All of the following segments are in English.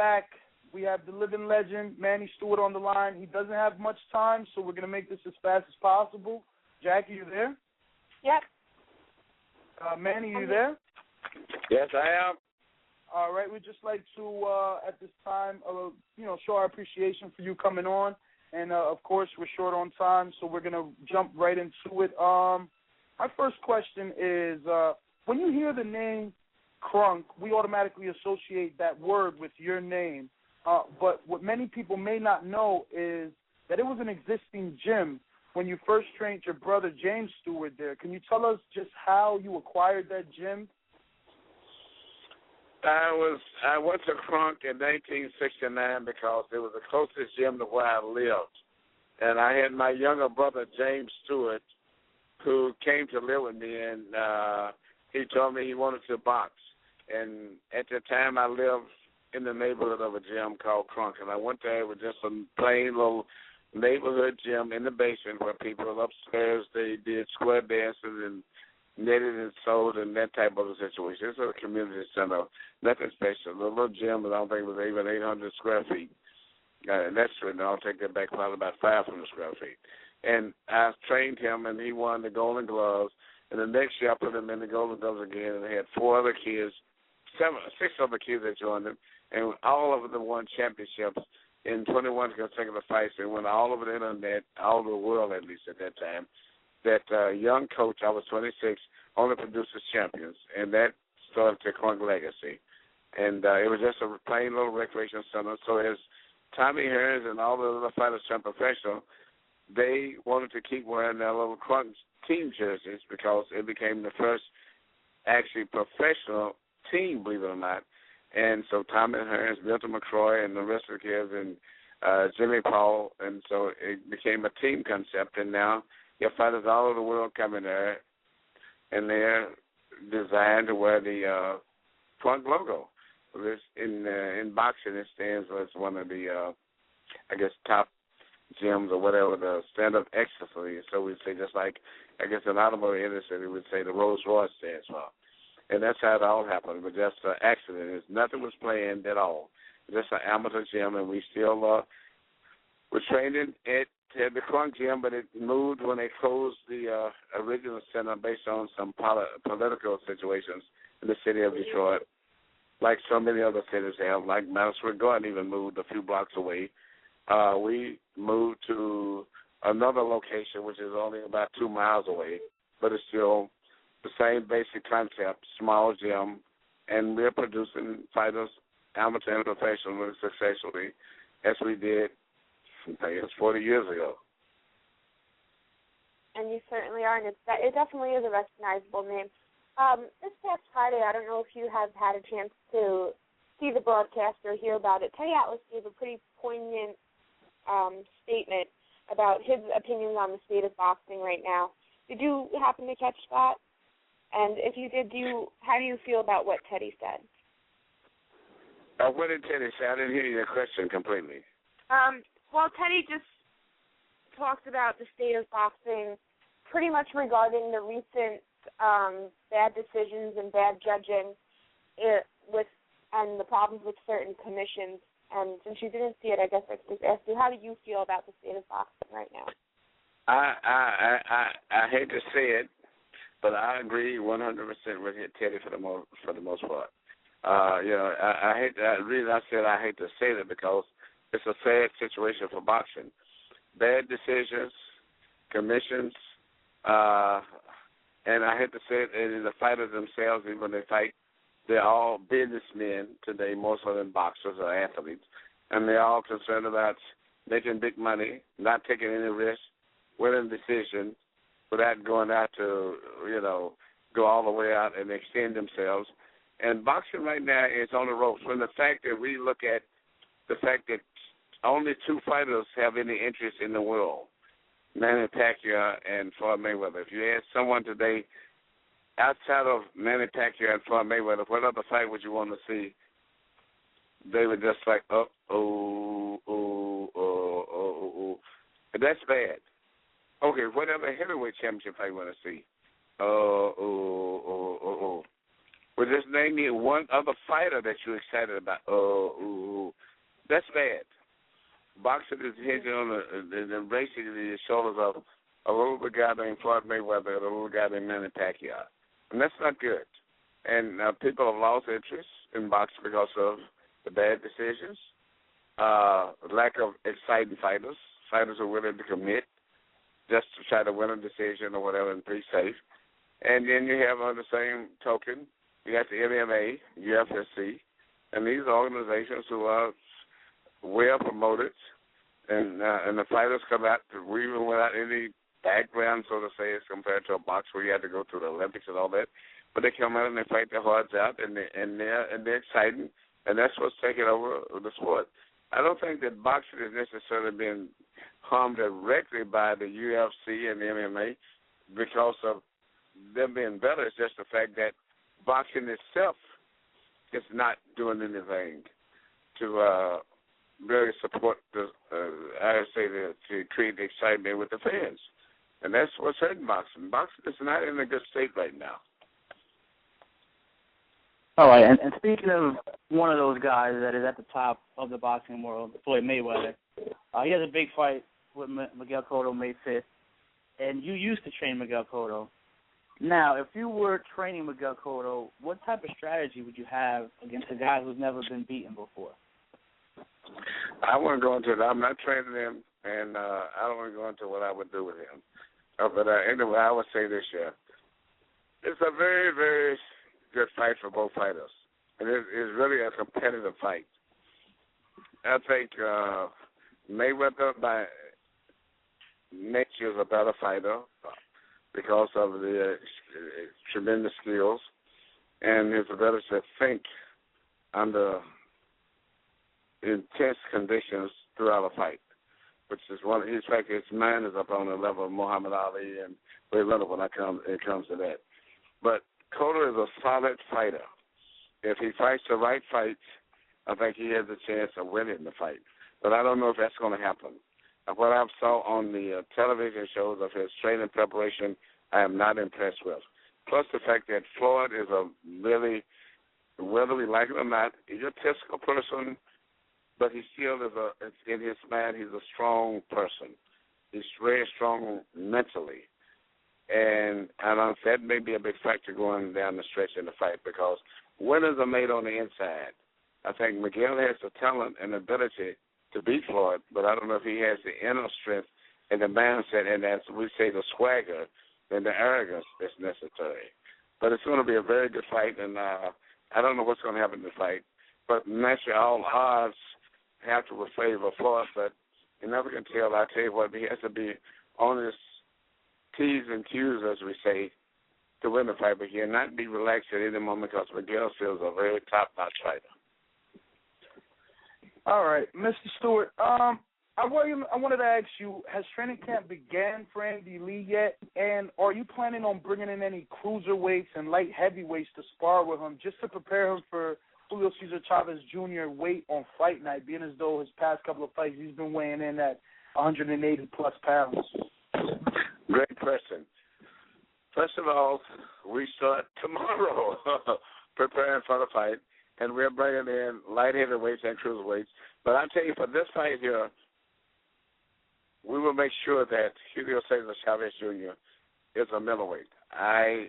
back. We have the living legend, Manny Steward, on the line. He doesn't have much time, so we're going to make this as fast as possible. Jackie, you there? Yep. Manny, you there? Yes, I am. All right. We'd just like to, at this time, show our appreciation for you coming on. And, of course, we're short on time, so we're going to jump right into it. My first question is, when you hear the name Kronk, we automatically associate that word with your name. But what many people may not know is that it was an existing gym when you first trained your brother James Steward there. Can you tell us just how you acquired that gym? I went to Kronk in 1969 because it was the closest gym to where I lived. And I had my younger brother, James Steward, who came to live with me, and he told me he wanted to box. And at the time, I lived in the neighborhood of a gym called Kronk, and I went there with just a plain little neighborhood gym in the basement where people were upstairs. They did square dances and knitted and sewed and that type of a situation. It's a community center, nothing special. The little gym, I don't think it was even 800 square feet. That's true. No, I'll take that back, probably about 500 square feet. And I trained him, and he won the Golden Gloves. And the next year, I put him in the Golden Gloves again, and they had 6 other kids that joined him, and all of them won championships in 21 consecutive fights. And went all over the internet, all over the world at least at that time. That young coach, I was 26, only produces champions, and that started the Kronk legacy. And it was just a plain little recreation center. So as Tommy Hearns and all the other fighters turned professional, they wanted to keep wearing their little Kronk team jerseys because it became the first actually professional team, believe it or not. And so Tommy Hearns, Milton McCroy, and the rest of the kids, and Jimmy Paul, and so it became a team concept. And now you have fighters all over the world coming there, and they're designed to wear the Kronk logo. This in boxing, it stands as one of the, top gyms or whatever, the stand-up excellence. So we say just like, in automobile industry, we would say the Rolls Royce stands for. And that's how it all happened. It was just an accident. Nothing was planned at all. Just an amateur gym, and we still were training at the Kronk gym, but it moved when they closed the original center based on some political situations in the city of Detroit, like so many other cities have, like Madison Square Garden even moved a few blocks away. We moved to another location, which is only about 2 miles away, but it's still the same basic concept, small gym, and we're producing fighters, amateur and professional, successfully, as we did, I guess, 40 years ago. And you certainly are, and it definitely is a recognizable name. This past Friday, I don't know if you have had a chance to see the broadcast or hear about it. Teddy Atlas gave a pretty poignant statement about his opinions on the state of boxing right now. Did you happen to catch that? And if you did, how do you feel about what Teddy said? What did Teddy say? I didn't hear your question completely. Well, Teddy just talked about the state of boxing pretty much regarding the recent bad decisions and bad judging and the problems with certain commissions. And since you didn't see it, I guess I could just ask you, how do you feel about the state of boxing right now? I hate to say it, but I agree 100% with Teddy for the most part. I hate to say that because it's a sad situation for boxing. Bad decisions, commissions, and I hate to say it, and the fighters themselves, even when they fight, they're all businessmen today, more so than boxers or athletes, and they're all concerned about making big money, not taking any risks, winning decisions, without going out to, go all the way out and extend themselves. And boxing right now is on the ropes. When the fact that we look at the fact that only 2 fighters have any interest in the world, Manny Pacquiao and Floyd Mayweather. If you ask someone today, outside of Manny Pacquiao and Floyd Mayweather, what other fight would you want to see? They would just like, and that's bad. Okay, whatever heavyweight championship fight you want to see? Well, just name me one other fighter that you're excited about. That's bad. Boxing is hinging on basically the shoulders of a little guy named Floyd Mayweather and a little guy named Manny Pacquiao. And that's not good. And people have lost interest in boxing because of the bad decisions, lack of exciting fighters who are willing to commit just to try to win a decision or whatever and be safe. And then you have, on the same token, you got the MMA, UFC, and these are organizations who are well promoted, and the fighters come out even without any background, so to say, as compared to a box where you had to go through the Olympics and all that. But they come out and they fight their hearts out, and they're exciting, and that's what's taking over the sport. I don't think that boxing is necessarily being harmed directly by the UFC and the MMA because of them being better. It's just the fact that boxing itself is not doing anything to really support to create the excitement with the fans. And that's what's hurting boxing. Boxing is not in a good state right now. All right, and speaking of one of those guys that is at the top of the boxing world, Floyd Mayweather, he has a big fight with Miguel Cotto May 5th, and you used to train Miguel Cotto. Now, if you were training Miguel Cotto, what type of strategy would you have against a guy who's never been beaten before? I wouldn't go into it. I'm not training him, and I don't want to go into what I would do with him. But anyway, I would say this year, it's a very, very good fight for both fighters. And it's really a competitive fight. I think Mayweather, by nature, is a better fighter because of the tremendous skills and his ability to think under intense conditions throughout a fight, which is one. In fact, his mind is up on the level of Muhammad Ali and Ray Leonard when it comes to that. But Cotto is a solid fighter. If he fights the right fights, I think he has a chance of winning the fight. But I don't know if that's going to happen. What I saw on the television shows of his training preparation, I am not impressed with. Plus the fact that Floyd is a really, whether we like it or not, egotistical person, but he still is in his mind, he's a strong person. He's very strong mentally. And that may be a big factor going down the stretch in the fight because winners are made on the inside. I think Miguel has the talent and ability to beat Floyd, but I don't know if he has the inner strength and the mindset and, as we say, the swagger and the arrogance that's necessary. But it's going to be a very good fight, and I don't know what's going to happen in the fight. But naturally, all odds have to favor Floyd, but you never can tell. I tell you what, he has to be on his T's and Q's, as we say, to win the fight, but he'll not be relaxed at any moment because Miguel feels a very top-notch fighter. All right, Mr. Stewart, I wanted to ask you, has training camp began for Andy Lee yet? And are you planning on bringing in any cruiserweights and light heavyweights to spar with him just to prepare him for Julio Cesar Chavez Jr. weight on fight night, being as though his past couple of fights he's been weighing in at 180-plus pounds? Great question. First of all, we start tomorrow preparing for the fight, and we're bringing in light heavyweights and cruiserweights. But I tell you, for this fight here, we will make sure that Julio Cesar Chavez Jr. is a middleweight. I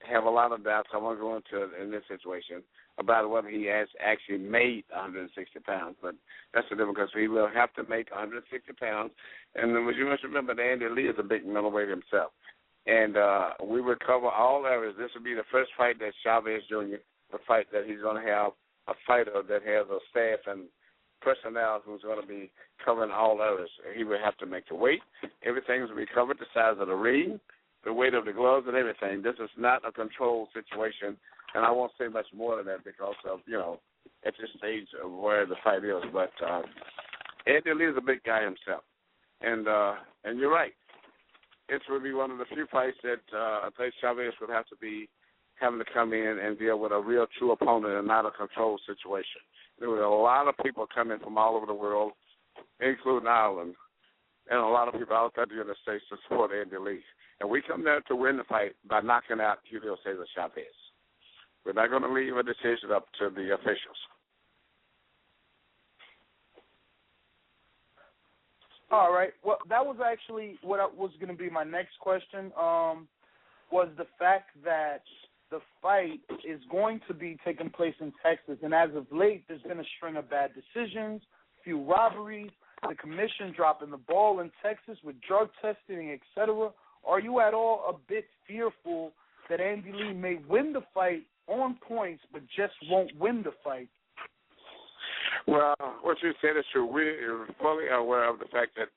have a lot of doubts. I won't go into in this situation about whether he has actually made 160 pounds, but that's the difference because he will have to make 160 pounds. And then you must remember that Andy Lee is a big middleweight himself. And we will cover all areas. This will be the first fight that Chavez Jr., the fight that he's going to have a fighter that has a staff and personnel who's going to be covering all areas. He will have to make the weight. Everything will be covered, the size of the ring, the weight of the gloves and everything. This is not a controlled situation, and I won't say much more than that because of, at this stage of where the fight is. But Andy Lee is a big guy himself. And you're right. It will be one of the few fights that I think Chavez would have to be having to come in and deal with a real true opponent and not a controlled situation. There were a lot of people coming from all over the world, including Ireland, and a lot of people outside the United States to support Andy Lee. And we come there to win the fight by knocking out Julio Cesar Chavez. We're not going to leave a decision up to the officials. All right. Well, that was actually what was going to be my next question. Was the fact that the fight is going to be taking place in Texas, and as of late, there's been a string of bad decisions, few robberies, the commission dropping the ball in Texas with drug testing, etc. Are you at all a bit fearful that Andy Lee may win the fight on points, but just won't win the fight? Well, what you said is true. We're fully aware of the fact that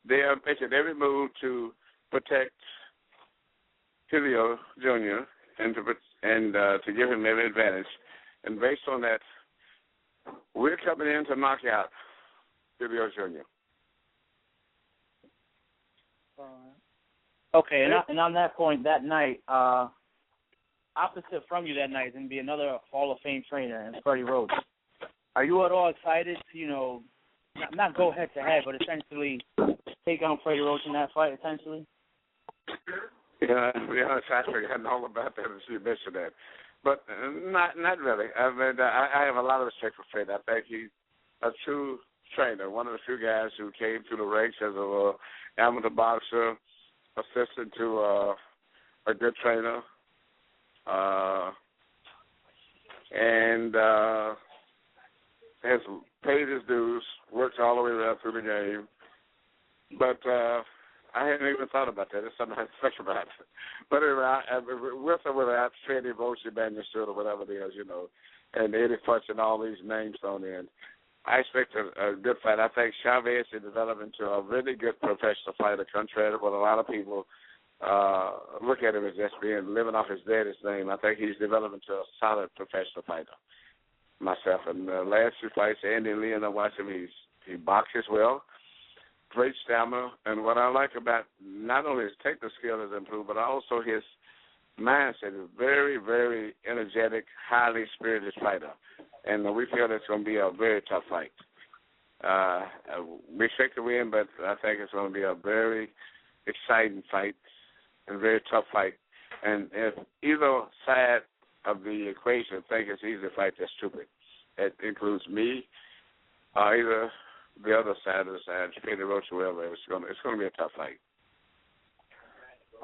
they are making every move to protect Julio Jr. and to give him every advantage. And based on that, we're coming in to knock out Julio Jr. Okay, and on that point, that night, opposite from you that night is going to be another Hall of Fame trainer, and Freddie Roach. Are you at all excited to, not go head-to-head, but essentially take on Freddie Roach in that fight, essentially? Yeah, to be honest, I forgot all about that as you mentioned that. But not really. I mean, I have a lot of respect for Freddie. I think he's a true trainer, one of the few guys who came through the ranks as an amateur boxer, assistant to a good trainer, and has paid his dues, worked all the way around through the game. But I hadn't even thought about that. It's something I had to think about. But anyway, with or without Freddie Roach, Emmanuel Steward, or whatever it is, and Eddie Futch and all these names thrown in, I expect a good fight. I think Chavez is developing into a really good professional fighter, contrary to what a lot of people look at him as just being living off his daddy's name. I think he's developing into a solid professional fighter. Myself, and the last two fights, Andy Lee, and I watch him. He boxes well, great stamina, and what I like about not only his technical skill has improved, but also his mindset is very, very energetic, highly spirited fighter, and we feel it's going to be a very tough fight. We expect to win, but I think it's going to be a very exciting fight and very tough fight. And if either side of the equation think it's easy to fight, that's stupid. It includes me, either the other side of the side, Freddie Roach, whoever. It's going to be a tough fight.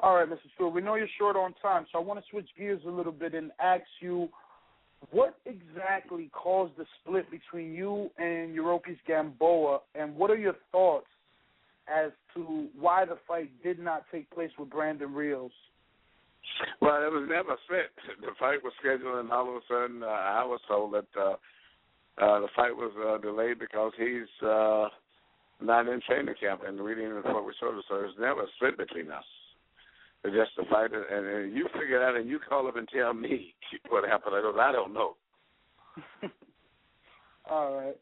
All right, Mr. Stewart, we know you're short on time, so I want to switch gears a little bit and ask you, what exactly caused the split between you and Yuriorkis Gamboa, and what are your thoughts as to why the fight did not take place with Brandon Rios? Well, it was never split. The fight was scheduled, and all of a sudden I was told that the fight was delayed because he's not in training camp, and we didn't even what we told him. So it was never a split between us. It's just the fight, and you figure it out, and you call up and tell me what happened. I go, I don't know. All right.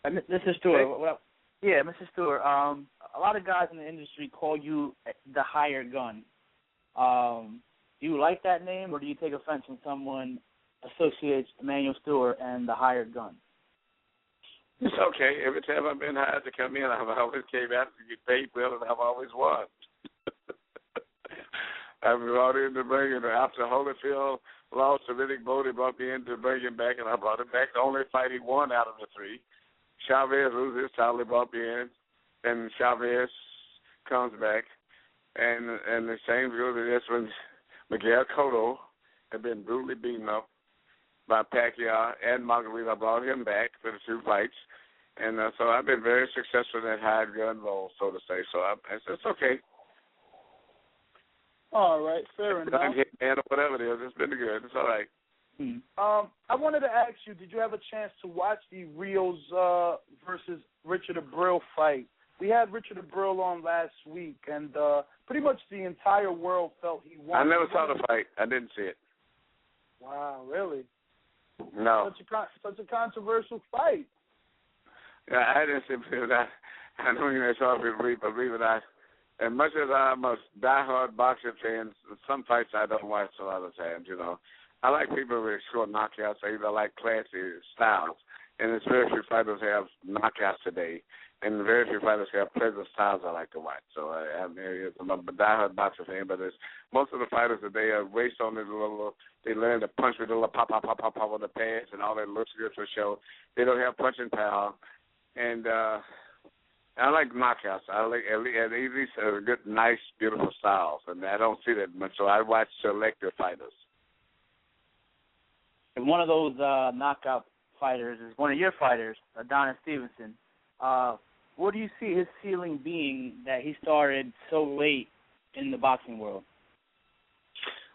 Mr. Stewart, Mr. Stewart, a lot of guys in the industry call you the hired gun. Do you like that name, or do you take offense when someone associates Emmanuel Stewart and the hired gun? It's okay. Every time I've been hired to come in, I've always came out to get paid well, and I've always won. I've brought in to bring him after Holyfield lost to Riddick Bowe. They brought me in to bring him back, and I brought him back. The only fight he won out of the three. Chavez loses his title. They brought me in, and Chavez comes back. And the same goes to this when Miguel Cotto had been brutally beaten up by Pacquiao and Margarita. I brought him back for the two fights. And so I've been very successful in that hired gun role, so to say. So it's okay. All right, fair enough. And whatever it is, it's been good. It's all right. I wanted to ask you, did you have a chance to watch the Rios versus Richard Abreu fight? We had Richard Abreu on last week, and pretty much the entire world felt he won. I never saw the fight. I didn't see it. Wow, really? No. Such a controversial fight. Yeah, I didn't see it. I don't even saw it, believe it. As much as I'm a diehard boxing fan, some fights I don't watch a lot of times, I like people with short knockouts. I either like classy styles, and it's very few fighters have knockouts today, and very few fighters have pleasant styles I like to watch. So I'm a diehard boxing fan, but most of the fighters today are based on they learn to punch with a little pop on the pads, and all that looks good for show. They don't have punching power, and I like knockouts. I like at least good, nice, beautiful styles, and I don't see that much. So I watch selective fighters. And one of those knockout fighters is one of your fighters, Adonis Stevenson. What do you see his ceiling being that he started so late in the boxing world?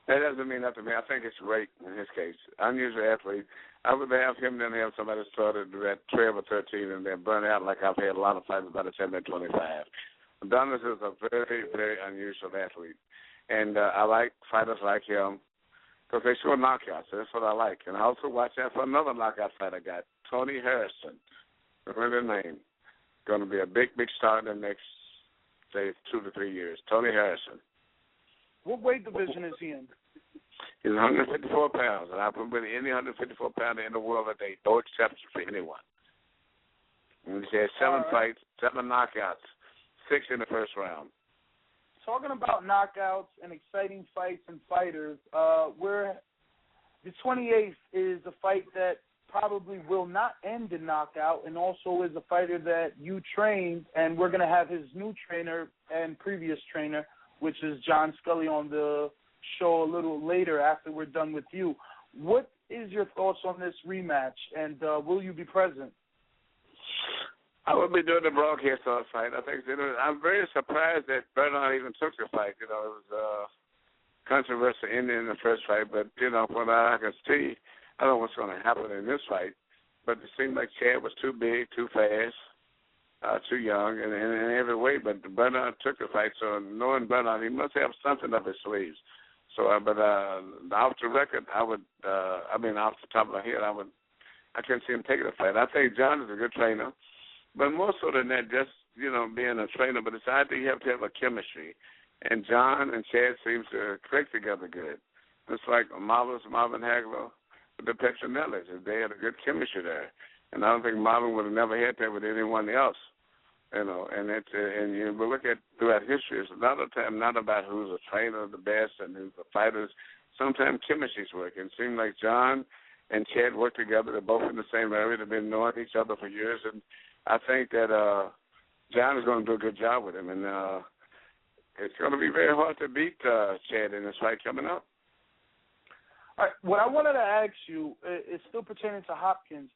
That doesn't mean nothing to me. I think it's great in his case. Unusual athlete. I would have him than have somebody started at 12 or 13 and then burn out like I've had a lot of fighters by the time they're 25. Adonis is a very, very unusual athlete. And I like fighters like him because they score knockouts. That's what I like. And I also watch out for another knockout fighter I got, Tony Harrison. Remember the name. Going to be a big, big star in the next, say, 2 to 3 years. Tony Harrison. What weight division is he in? He's 154 pounds, and I put with any 154-pounder in the world today, no exception for anyone. And he had 7 fights, 7 knockouts, 6 in the first round. Talking about knockouts and exciting fights and fighters, where the 28th is a fight that probably will not end in knockout, and also is a fighter that you trained, and we're going to have his new trainer and previous trainer, which is John Scully, on the show a little later after we're done with you. What is your thoughts on this rematch, and will you be present? I will be doing the broadcast on the fight. I think I'm very surprised that Bernard even took the fight. You know, it was controversial ending in the first fight, but, you know, from what I can see, I don't know what's going to happen in this fight, but it seemed like Chad was too big, too fast, too young, and in every way. But Bernard took the fight, so knowing Bernard, he must have something up his sleeves. So, but off the record, off the top of my head, I couldn't see him taking the fight. I think John is a good trainer, but more so than that, just, you know, being a trainer. But it's I think you have to have a chemistry, and John and Chad seems to click together good. It's like Marvin Hagler with the Petronellis. They had a good chemistry there, and I don't think Marvin would have never had that with anyone else. You know, and you look at throughout history, it's a lot of time not about who's a trainer the best and who's the fighters. Sometimes chemistry's working. It seems like John and Chad work together. They're both in the same area. They've been knowing each other for years, and I think that John is going to do a good job with him, and it's going to be very hard to beat Chad in this fight coming up. All right, what I wanted to ask you is still pertaining to Hopkins.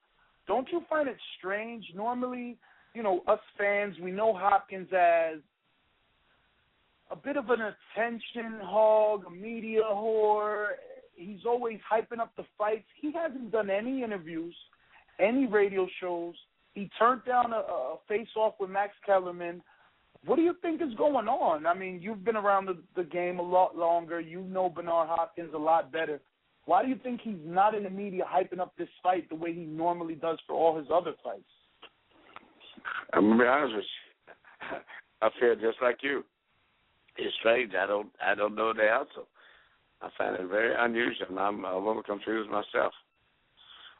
Don't you find it strange? Normally, you know, us fans, we know Hopkins as a bit of an attention hog, a media whore. He's always hyping up the fights. He hasn't done any interviews, any radio shows. He turned down a face-off with Max Kellerman. What do you think is going on? I mean, you've been around the game a lot longer. You know Bernard Hopkins a lot better. Why do you think he's not in the media hyping up this fight the way he normally does for all his other fights? I'm going to be honest with you. I feel just like you. It's strange. I don't know the answer. I find it very unusual. I'm a little confused myself.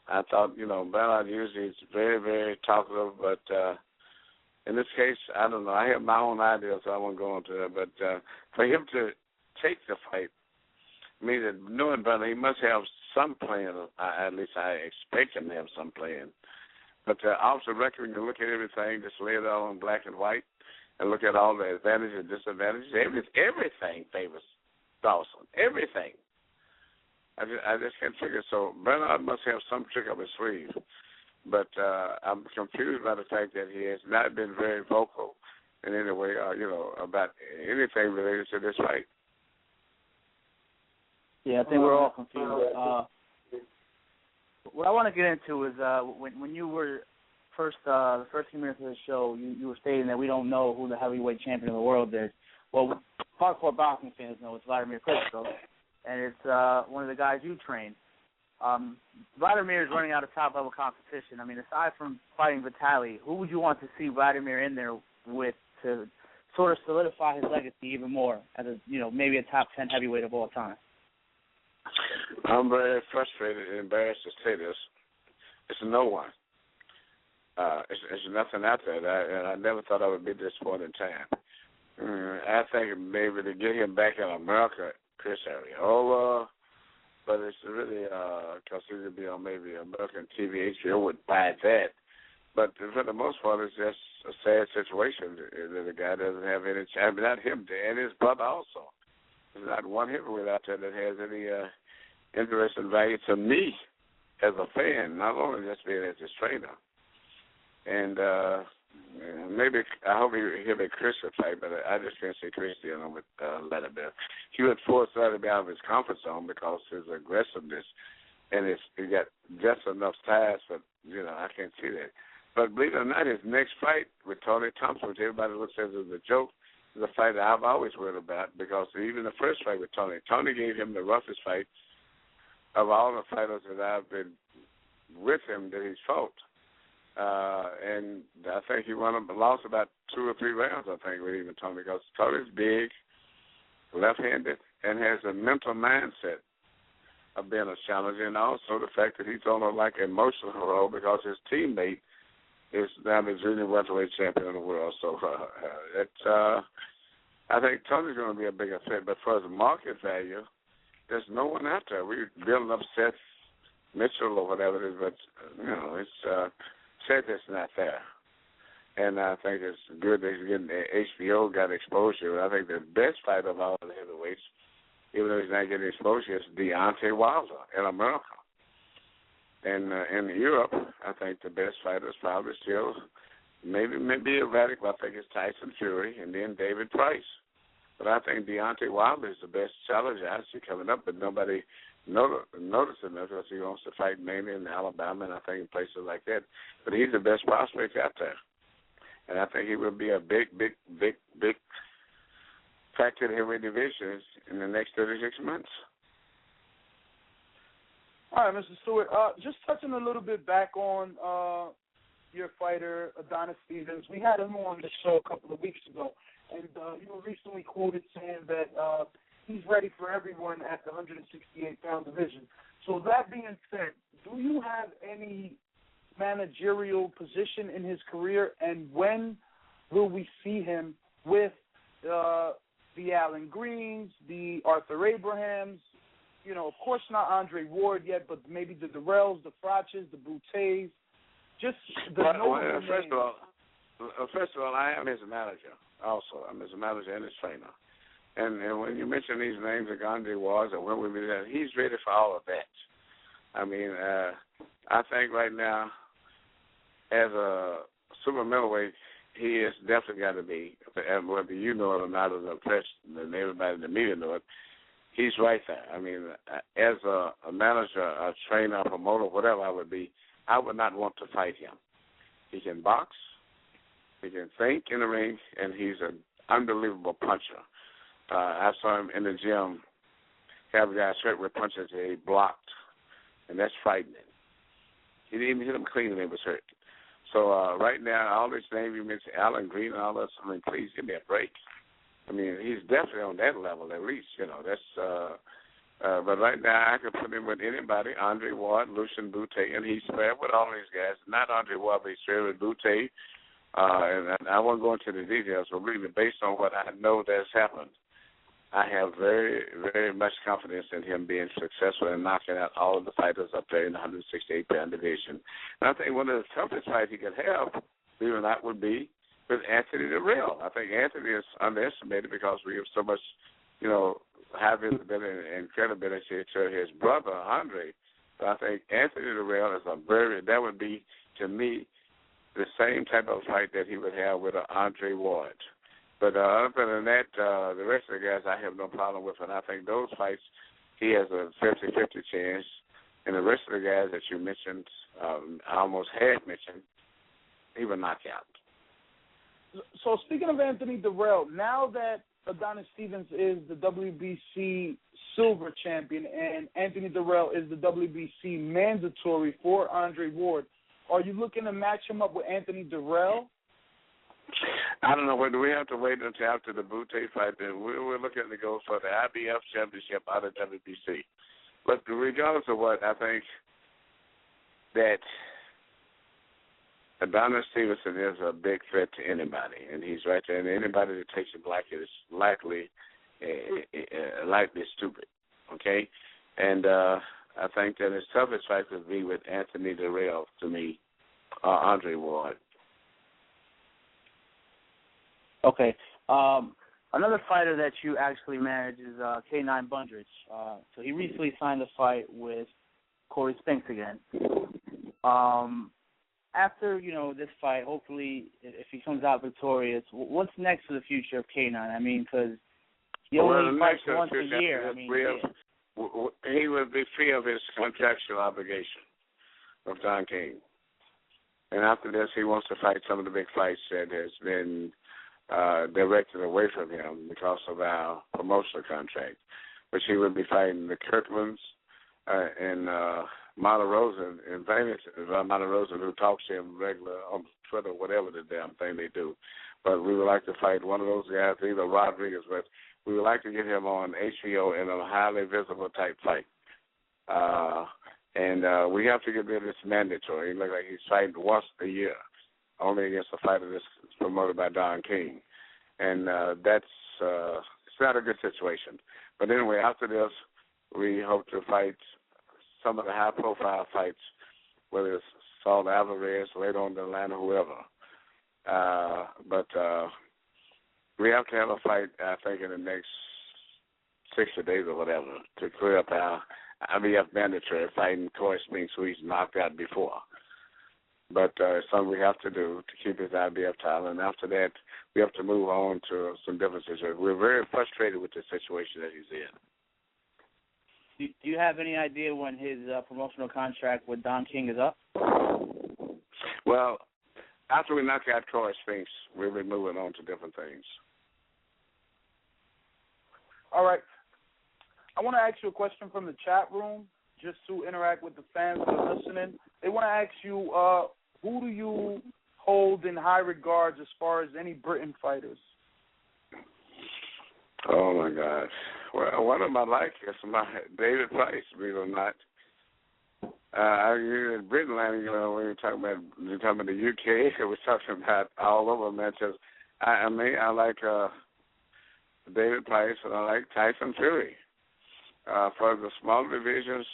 I thought, you know, Bernard usually is very, very talkative, but in this case, I don't know. I have my own ideas, so I won't go into it. But for him to take the fight, means that knowing Bernard, he must have some plan. At least I expect him to have some plan. But off the record, you look at everything, just lay it all in black and white, and look at all the advantages and disadvantages. Everything favors Dawson. Everything. I just can't figure. So Bernard must have some trick up his sleeve. But I'm confused by the fact that he has not been very vocal in any way, you know, about anything related to this fight. Yeah, I think we're all confused. What I want to get into is when you were the first few minutes of the show, you were stating that we don't know who the heavyweight champion of the world is. Well, hardcore boxing fans know it's Vladimir Klitschko, and it's one of the guys you trained. Vladimir is running out of top-level competition. I mean, aside from fighting Vitaly, who would you want to see Vladimir in there with to sort of solidify his legacy even more as maybe a top 10 heavyweight of all time? I'm very frustrated and embarrassed to say this. It's no one. It's nothing out there. And I never thought I would be at this point in time. I think maybe to get him back in America, Chris Arreola, but it's really because he would be on maybe American TV. HBO would buy that. But for the most part, it's just a sad situation that the guy doesn't have any chance. Not him, and his brother also. There's not one heavyweight out there that has any interest and value to me as a fan, not only just being as his trainer. And maybe I hope he'll be Christian type, but I just can't see Christian with Letterman. He would force Letterman out of his comfort zone because his aggressiveness and he got just enough size, but I can't see that. But believe it or not, his next fight with Tony Thompson, which everybody looks at as a joke, is a fight that I've always worried about because even the first fight with Tony gave him the roughest fight of all the fighters that I've been with him that he's fought. And I think he lost about 2 or 3 rounds, I think, with even Tony, because Tony's big, left-handed, and has a mental mindset of being a challenger, and also the fact that he's on a emotional role because his teammate is now the junior welterweight champion of the world. So I think Tony's going to be a bigger fit. But for his market value, there's no one out there. We're building up Seth Mitchell or whatever it is, but it's Seth is not there. And I think it's good that he's getting HBO got exposure. I think the best fight of all the heavyweights, even though he's not getting exposure, is Deontay Wilder in America. And in Europe, I think the best fighter is probably still maybe erratic, but I think it's Tyson Fury and then David Price. But I think Deontay Wilder is the best challenger I see coming up, but nobody noticing that because he wants to fight mainly in Alabama and I think in places like that. But he's the best prospect out there. And I think he will be a big factor in heavyweight divisions in the next 36 months. All right, Mr. Stewart. Just touching a little bit back on your fighter, Adonis Stevens. We had him on the show a couple of weeks ago, and you were recently quoted saying that he's ready for everyone at the 168-pound division. So that being said, do you have any managerial position in his career, and when will we see him with the Alan Greens, the Arthur Abrahams, of course not Andre Ward yet, but maybe the Durrells, the Frotches, the Bouttes, just the first of all, I am his manager also. I'm his manager and his trainer. And when you mention these names like Andre Ward or when we meet that, he's ready for all of that. I mean, I think right now, as a super middleweight, he has definitely got to be, whether you know it or not as a press, and everybody in the media know it, he's right there. I mean, as a manager, a trainer, a promoter, whatever I would be, I would not want to fight him. He can box, he can think in the ring, and he's an unbelievable puncher. I saw him in the gym have a guy hurt with punches that he blocked, and that's frightening. He didn't even hit him clean when he was hurt. So right now, all these names you mentioned, Alan Green and all that, I mean, please give me a break. I mean, he's definitely on that level at least, That's. But right now, I could put him with anybody, Andre Ward, Lucien Boutte, and he's fair with all these guys. Not Andre Ward, but he's fair with Boutte. And I won't go into the details, but really, based on what I know that's happened, I have very, very much confidence in him being successful and knocking out all of the fighters up there in the 168-pound division. And I think one of the toughest fights he could have, believe it or not, would be with Anthony Durrell. I think Anthony is underestimated because we have so much, high visibility and credibility to his brother, Andre. But I think Anthony Durrell is that would be, to me, the same type of fight that he would have with Andre Ward. But other than that, the rest of the guys I have no problem with, and I think those fights he has a 50-50 chance. And the rest of the guys that you mentioned, I almost had mentioned, he would knock out. So speaking of Anthony Durrell, now that Adonis Stevens is the WBC silver champion and Anthony Durrell is the WBC mandatory for Andre Ward, are you looking to match him up with Anthony Durrell? I don't know. Whether we have to wait until after the Boutte fight, then we're looking to go for the IBF championship out of WBC. But regardless of what, I think that Adonis Stevenson is a big threat to anybody, and he's right there. And anybody that takes him like it is likely stupid, okay? And I think that his toughest fight would be with Anthony Durrell, to me, Andre Ward. Okay. Another fighter that you actually manage is K9 Bundrich. So he recently signed a fight with Corey Spinks again. After, this fight, hopefully, if he comes out victorious, what's next for the future of K9? I mean, because he only fights once a year. He will be free of his contractual obligation of Don King. And after this, he wants to fight some of the big fights that has been directed away from him because of our promotional contract, which he will be fighting the Kirklands and Monte Rosa, and famous Monte Rosa, who talks to him regular on Twitter, whatever the damn thing they do. But we would like to fight one of those guys, either Rodriguez, but we would like to get him on HBO in a highly visible type fight. And we have to get rid of this mandatory. He looks like he's fighting once a year, only against a fighter that's promoted by Don King. And it's not a good situation. But anyway, after this, we hope to fight some of the high-profile fights, whether it's Saul Alvarez, later on down the line, or whoever. But we have to have a fight, I think, in the next 60 days or whatever to clear up our IBF mandatory fighting Corey Spinks, who he's knocked out before. But it's something we have to do to keep his IBF title. And after that, we have to move on to some different situations. We're very frustrated with the situation that he's in. Do you have any idea when his promotional contract with Don King is up? Well, after we knock out Corey Spinks, we'll be moving on to different things. All right. I want to ask you a question from the chat room, just to interact with the fans that are listening. They want to ask you, who do you hold in high regards as far as any Britain fighters? Oh, my God. Well, one of my like is David Price, believe it or not. In Britain, when you're talking about the UK, we're talking about all over, man. I like David Price, and I like Tyson Fury. For the smaller divisions,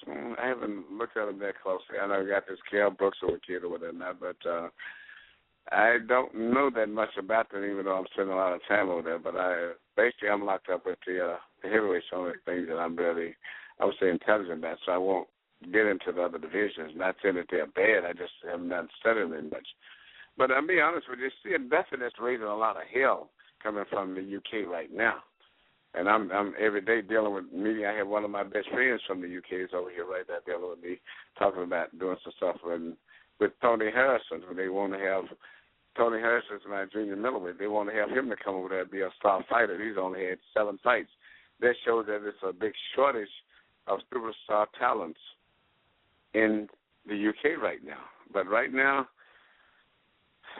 I haven't looked at them that closely. I know we got this Kell Brooks over kid or whatever, but I don't know that much about them, even though I'm spending a lot of time over there. But I'm locked up with the heavyweights on the things that I'm really, I would say, intelligent about, so I won't get into the other divisions. Not saying that they're bad, I just have not studied them much. But I'll be honest with you, see, nothing that's raising a lot of hell coming from the UK right now. And I'm every day dealing with media. I have one of my best friends from the UK is over here right now dealing with me, talking about doing some stuff with Tony Harrison. They want to have Tony Harrison's my junior middleweight. They want to have him to come over there and be a star fighter. He's only had 7 fights. That shows that it's a big shortage of superstar talents in the UK right now. But right now,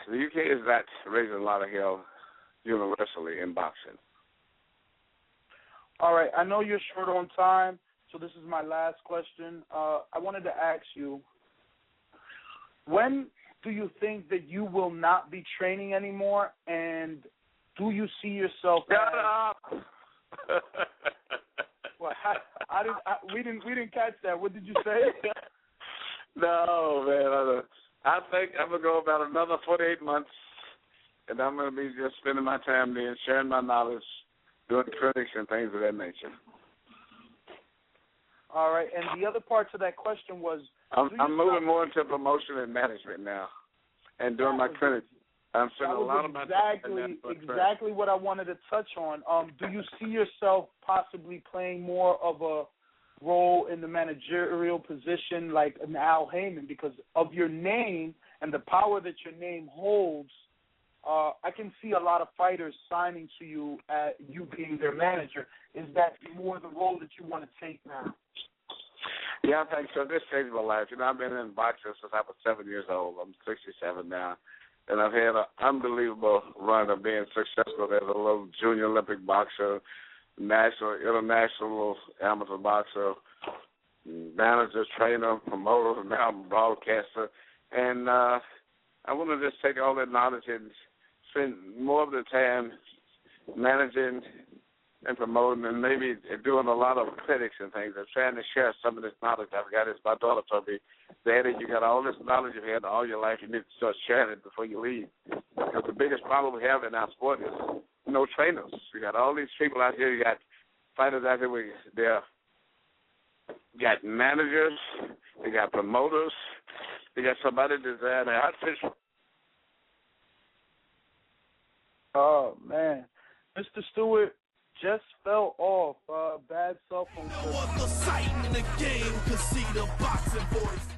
the UK is not raising a lot of hell universally in boxing. All right, I know you're short on time, so this is my last question. I wanted to ask you, when do you think that you will not be training anymore, and do you see yourself? Shut up! Well, we didn't catch that. What did you say? No, man. I think I'm gonna go about another 48 months, and I'm gonna be just spending my time there, sharing my knowledge, doing clinics and things of that nature. All right, and the other part to that question was... I'm moving more into promotion and management now and doing my clinics. I'm spending a lot of my time. Exactly what I wanted to touch on. Do you see yourself possibly playing more of a role in the managerial position like an Al Heyman? Because of your name and the power that your name holds, I can see a lot of fighters signing to you, you being their manager. Is that more the role that you want to take now? Yeah, I think so. This stage of my life, I've been in boxing since I was 7 years old. I'm 67 now. And I've had an unbelievable run of being successful as a little junior Olympic boxer, national, international amateur boxer, manager, trainer, promoter, now broadcaster. And I want to just take all that knowledge and spend more of the time managing and promoting and maybe doing a lot of clinics and things. I'm trying to share some of this knowledge I've got. As my daughter told me, Daddy, you got all this knowledge you've had all your life. You need to start sharing it before you leave. Because the biggest problem we have in our sport is no trainers. We got all these people out here. You got fighters out here. They got managers. They got promoters. They got somebody design the outfits. Oh, man. Mr. Steward just fell off. Bad cell phone service. No other sight in the game could see the boxing voice.